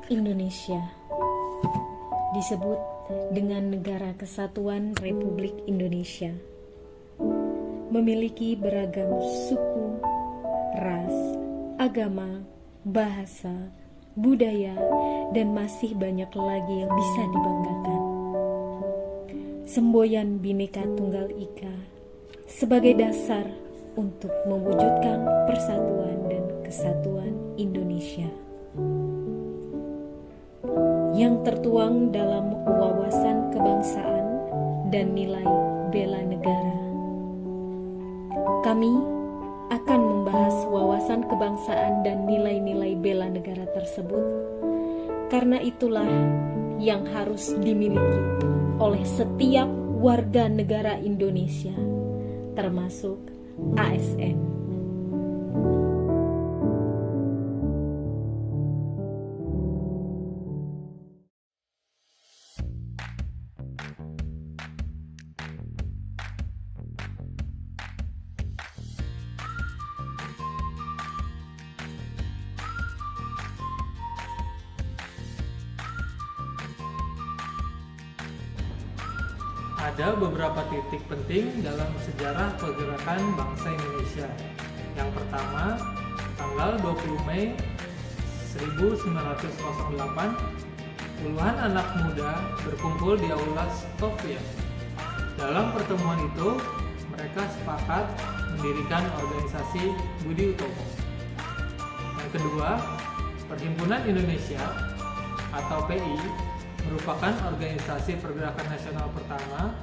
Indonesia disebut dengan Negara Kesatuan Republik Indonesia. Memiliki beragam suku, ras, agama, bahasa, budaya, dan masih banyak lagi yang bisa dibanggakan. Semboyan Bhinneka Tunggal Ika sebagai dasar untuk mewujudkan persatuan dan kesatuan Indonesia yang tertuang dalam wawasan kebangsaan dan nilai bela negara. Kami akan membahas wawasan kebangsaan dan nilai-nilai bela negara tersebut, karena itulah yang harus dimiliki oleh setiap warga negara Indonesia, termasuk ASN. Ada beberapa titik penting dalam sejarah pergerakan bangsa Indonesia. Yang pertama, tanggal 20 Mei 1908, puluhan anak muda berkumpul di Aula Stovia. Dalam pertemuan itu, mereka sepakat mendirikan organisasi Budi Utomo. Yang kedua, Perhimpunan Indonesia atau PI merupakan organisasi pergerakan nasional pertama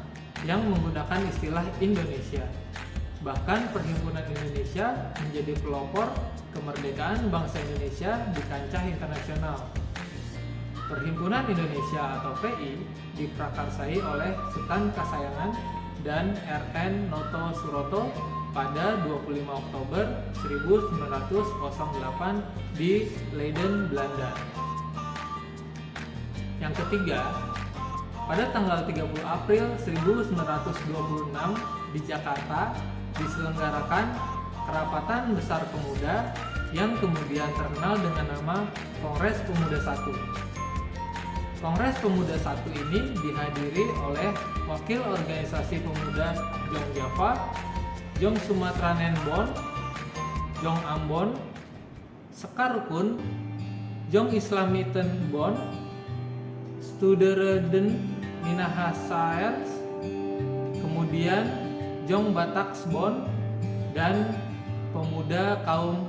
yang menggunakan istilah Indonesia. Bahkan Perhimpunan Indonesia menjadi pelopor kemerdekaan bangsa Indonesia di kancah internasional. Perhimpunan Indonesia atau PI diprakarsai oleh Sultan Kasayangan dan RN Noto Suroto pada 25 Oktober 1908 di Leiden, Belanda. Yang ketiga, pada tanggal 30 April 1926 di Jakarta diselenggarakan Kerapatan Besar Pemuda yang kemudian terkenal dengan nama Kongres Pemuda I. Kongres Pemuda I ini dihadiri oleh Wakil Organisasi Pemuda Jong Java, Jong Sumatra Nenbon, Jong Ambon, Sekar Rukun, Jong Islamiten Bon, Studereden Minahasa, kemudian Jong Bataksbon, dan pemuda kaum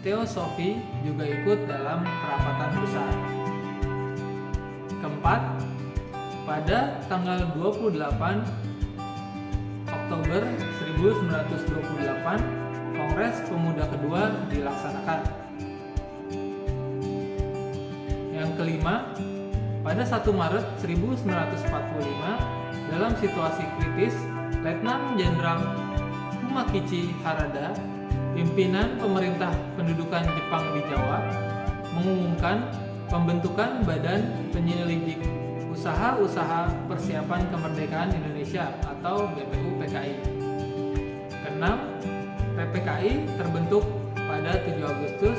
Teosofi juga ikut dalam kerapatan besar. Keempat, pada tanggal 28 Oktober 1928, Kongres Pemuda kedua dilaksanakan. Yang kelima, pada 1 Maret 1945, dalam situasi kritis, Letnan Jenderal Umakichi Harada, pimpinan pemerintah pendudukan Jepang di Jawa, mengumumkan pembentukan Badan Penyelidik Usaha-Usaha Persiapan Kemerdekaan Indonesia atau BPUPKI. Keenam, PPKI terbentuk pada 7 Agustus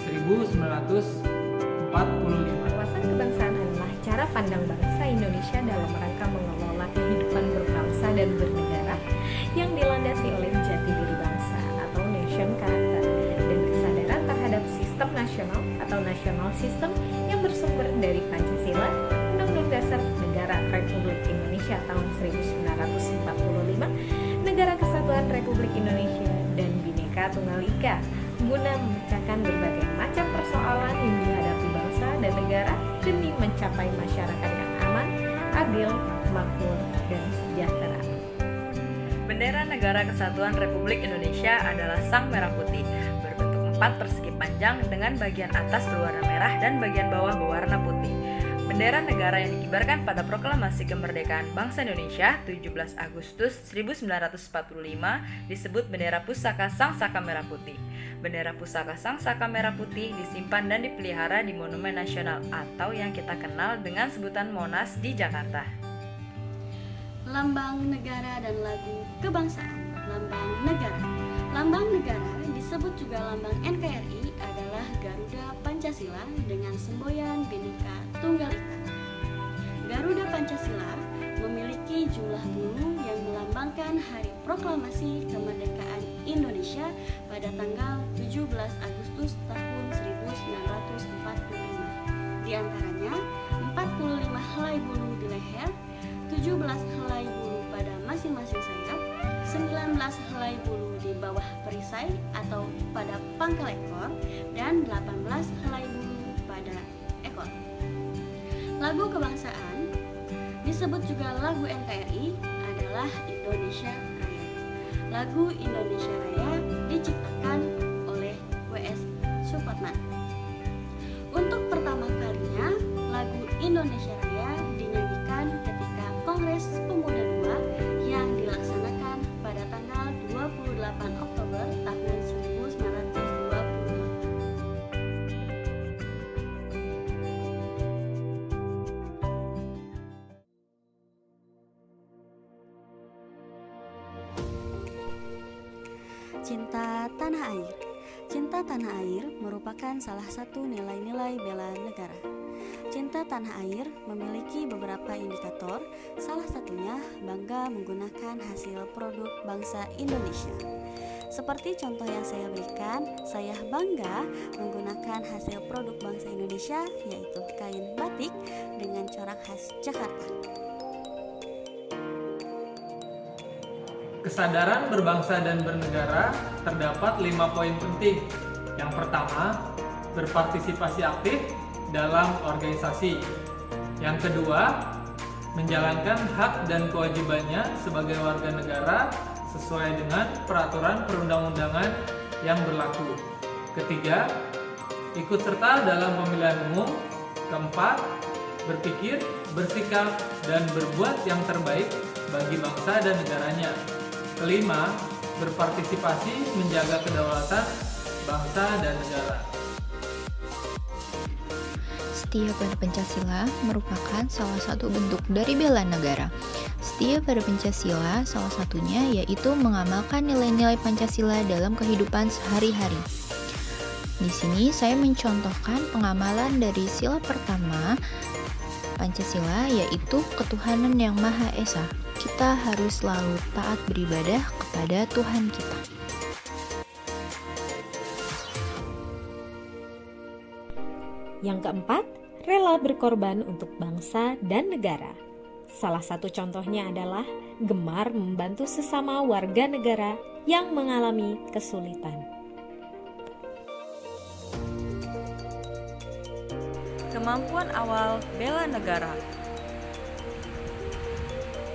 1945. Wawasan kebangsaan adalah cara pandang bangsa Indonesia dalam rangka mengelola kehidupan berbangsa dan bernegara yang dilandasi oleh jati diri bangsa atau nation character dan kesadaran terhadap sistem nasional atau national system yang bersumber dari Pancasila, Undang-Undang Dasar Negara Republik Indonesia tahun 1945, Negara Kesatuan Republik Indonesia, dan Bhinneka Tunggal Ika guna memecahkan berbagai macam persoalan yang dihadapi bangsa dan negara demi mencapai masyarakat yang aman, adil, makmur, dan sejahtera. Bendera Negara Kesatuan Republik Indonesia adalah sang merah putih, berbentuk 4 persegi panjang dengan bagian atas berwarna merah dan bagian bawah berwarna putih. Bendera negara yang dikibarkan pada Proklamasi Kemerdekaan Bangsa Indonesia 17 Agustus 1945 disebut Bendera Pusaka Sang Saka Merah Putih. Bendera Pusaka Sang Saka Merah Putih disimpan dan dipelihara di Monumen Nasional atau yang kita kenal dengan sebutan Monas di Jakarta. Lambang negara dan lagu kebangsaan. Lambang negara. Lambang negara disebut juga lambang NKRI adalah Garuda Pancasila dengan semboyan Bhinneka Tunggal Ika. Garuda Pancasila memiliki jumlah bulu yang melambangkan Hari Proklamasi Kemerdekaan Indonesia pada tanggal 17 Agustus tahun 1945. Di antaranya 45 helai bulu di leher, 17 helai bulu pada masing-masing sayap, 19 helai bulu di bawah perisai atau pada pangkal ekor, dan 18 helai bulu pada ekor. Lagu kebangsaan disebut juga lagu NKRI adalah Indonesia Raya. Lagu Indonesia Raya diciptakan oleh W.S. Supratman. Untuk pertama kalinya, lagu Indonesia Raya dinyanyikan ketika Kongres Pemuda II yang dilaksanakan pada tanggal 28 Oktober tahun 1928. Cinta tanah air. Cinta tanah air merupakan salah satu nilai-nilai bela negara. Cinta tanah air memiliki beberapa indikator, salah satunya bangga menggunakan hasil produk bangsa Indonesia. Seperti contoh yang saya berikan, saya bangga menggunakan hasil produk bangsa Indonesia, yaitu kain batik dengan corak khas Jakarta. Kesadaran berbangsa dan bernegara terdapat 5 poin penting. Yang pertama, berpartisipasi aktif dalam organisasi. Yang kedua, menjalankan hak dan kewajibannya sebagai warga negara sesuai dengan peraturan perundang-undangan yang berlaku. Ketiga, ikut serta dalam pemilihan umum. Keempat, berpikir, bersikap, dan berbuat yang terbaik bagi bangsa dan negaranya. Kelima, berpartisipasi menjaga kedaulatan bangsa dan negara. Setia pada Pancasila merupakan salah satu bentuk dari bela negara. Setia pada Pancasila salah satunya yaitu mengamalkan nilai-nilai Pancasila dalam kehidupan sehari-hari. Di sini saya mencontohkan pengamalan dari sila pertama Pancasila, yaitu ketuhanan yang Maha Esa. Kita harus selalu taat beribadah kepada Tuhan kita. Yang keempat, rela berkorban untuk bangsa dan negara. Salah satu contohnya adalah gemar membantu sesama warga negara yang mengalami kesulitan. Kemampuan awal bela negara.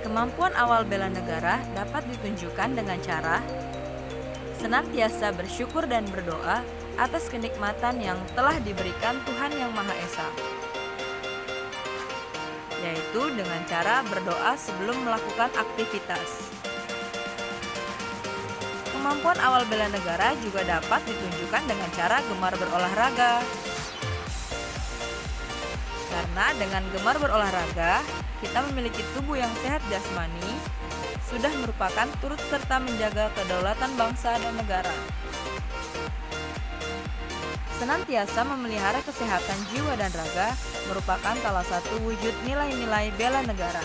Kemampuan awal bela negara dapat ditunjukkan dengan cara senantiasa bersyukur dan berdoa atas kenikmatan yang telah diberikan Tuhan Yang Maha Esa, yaitu dengan cara berdoa sebelum melakukan aktivitas. Kemampuan awal bela negara juga dapat ditunjukkan dengan cara gemar berolahraga. Karena dengan gemar berolahraga, kita memiliki tubuh yang sehat jasmani, sudah merupakan turut serta menjaga kedaulatan bangsa dan negara. Senantiasa memelihara kesehatan jiwa dan raga merupakan salah satu wujud nilai-nilai bela negara.